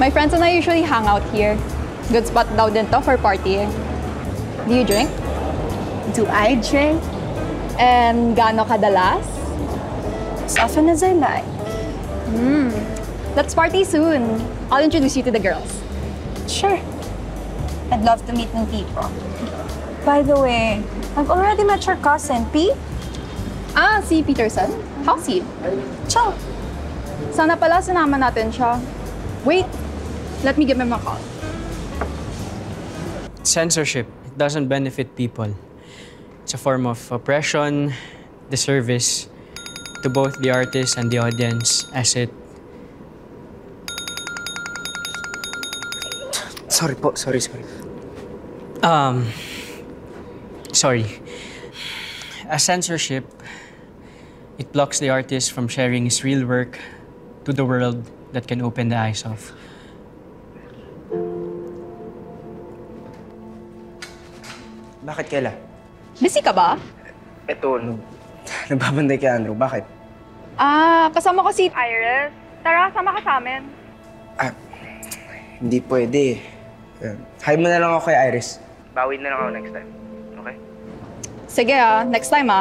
My friends and I usually hang out here. Good spot daw din to for partying. Do you drink? Do I drink? And gaano kadalas? As often as I like. Let's party soon. I'll introduce you to the girls. Sure. I'd love to meet new people. By the way, I've already met your cousin, P. Ah, si Peterson. How's he? Ciao. Sana pala sinama natin siya. Wait, let me give him a call. Censorship, it doesn't benefit people. It's a form of oppression, disservice to both the artist and the audience as it... Sorry po, sorry. Sorry. As censorship, it blocks the artist from sharing his real work to the world that can open the eyes of. Bakit Kela? Busy ka ba? Eto, nagbabanday kay Andrew. Bakit? Ah, kasama ko si Iris. Tara, sama ka sa amin. Hindi pwede. Hi mo na lang ako kay Iris. Bawin na lang ako next time. Okay? Sige next time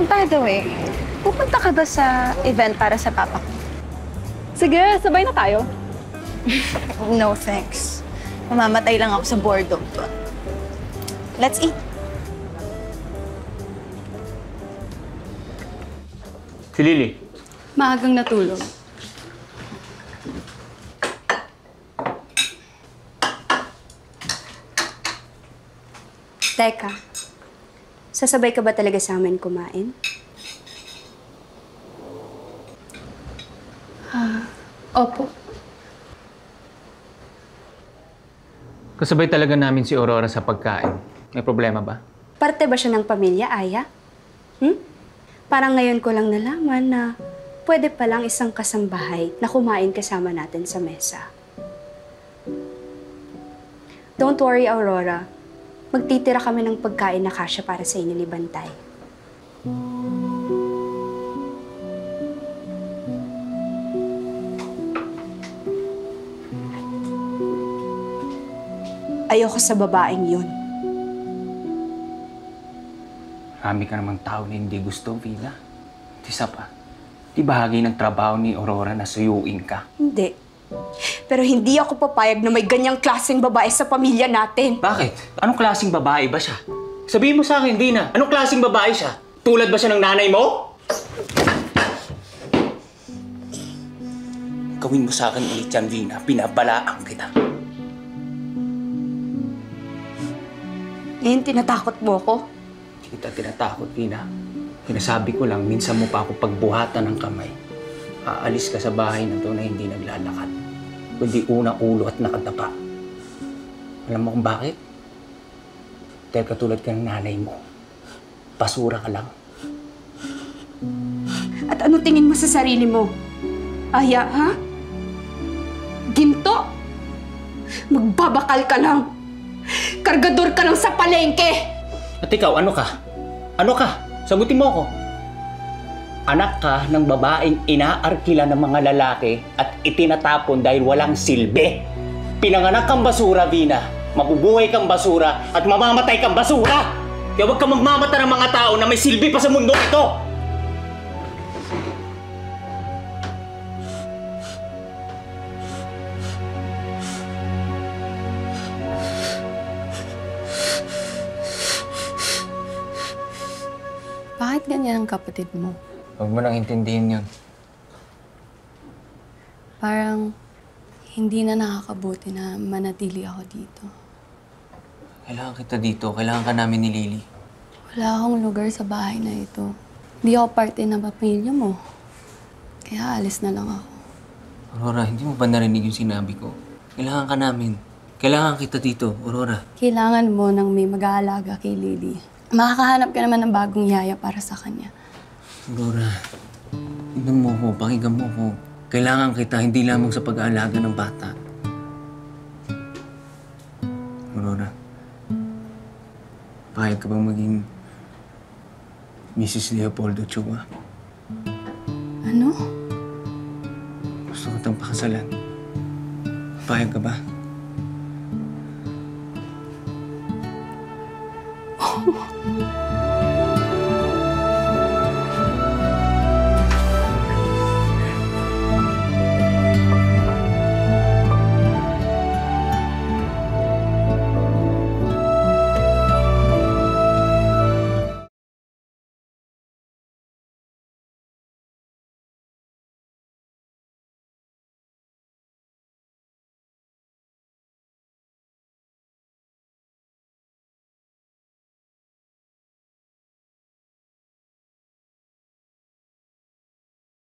By the way, pupunta ka ba sa event para sa papa ko? Sige, sabay na tayo. No, thanks. Mamamatay lang ako sa boredom doon. Let's eat. Si Lily. Maagang natulog. Teka, sasabay ka ba talaga sa amin kumain? Opo. Kasabay talaga namin si Aurora sa pagkain. May problema ba? Parte ba siya ng pamilya, Aya? Parang ngayon ko lang nalaman na pwede palang isang kasambahay na kumain kasama natin sa mesa. Don't worry, Aurora. Magtitira kami ng pagkain na kasya para sa inyo ni Bantay. Ayoko sa babaeng yun. Marami ka namang tao na hindi gusto, Vida. Isa pa, di bahagi ng trabaho ni Aurora na suyuin ka? Hindi. Pero hindi ako papayag na may ganyang klaseng babae sa pamilya natin. Bakit? Anong klaseng babae ba siya? Sabihin mo sa akin, Vina, anong klaseng babae siya? Tulad ba siya ng nanay mo? Gawin mo sa akin ulit yan, Vina. Pinabalaan kita. Ngayon, tinatakot mo ko? Hindi kita tinatakot, Vina. Sinasabi ko lang, minsan mo pa ako pagbuhatan ng kamay. Aalis ka sa bahay na to na hindi naglalakad. Kundi unang ulo at nakatapa. Alam mo kung bakit? Dahil katulad ka ng nanay mo. Basura ka lang. At ano tingin mo sa sarili mo? Aya, ha? Ginto? Magbabakal ka lang. Kargador ka lang sa palengke. At ikaw, ano ka? Ano ka? Sagutin mo ako. Anak ka ng babaeng inaarkila ng mga lalaki at itinatapon dahil walang silbi. Pinanganak kang basura, Vina. Mabubuhay kang basura at mamamatay kang basura. Kaya huwag kang magmamata ng mga tao na may silbi pa sa mundo ito. Bakit ganyan ang kapatid mo? Huwag mo nang intindihin yun. Parang hindi na nakakabuti na manatili ako dito. Kailangan kita dito. Kailangan ka namin ni Lily. Wala akong lugar sa bahay na ito. Hindi ako parte ng pamilya mo. Kaya alis na lang ako. Aurora, hindi mo ba narinig yung sinabi ko? Kailangan ka namin. Kailangan kita dito, Aurora. Kailangan mo ng may mag-aalaga kay Lily. Makakahanap ka naman ng bagong yaya para sa kanya. Aurora. Tingnan mo ko, pakinggan mo ko. Kailangan kita hindi lamang sa pag-aalaga ng bata. Aurora, payag ka bang maging Mrs. Leopoldo Chua? Ano? Gusto kitang pakasalan. Payag ka ba? Oh.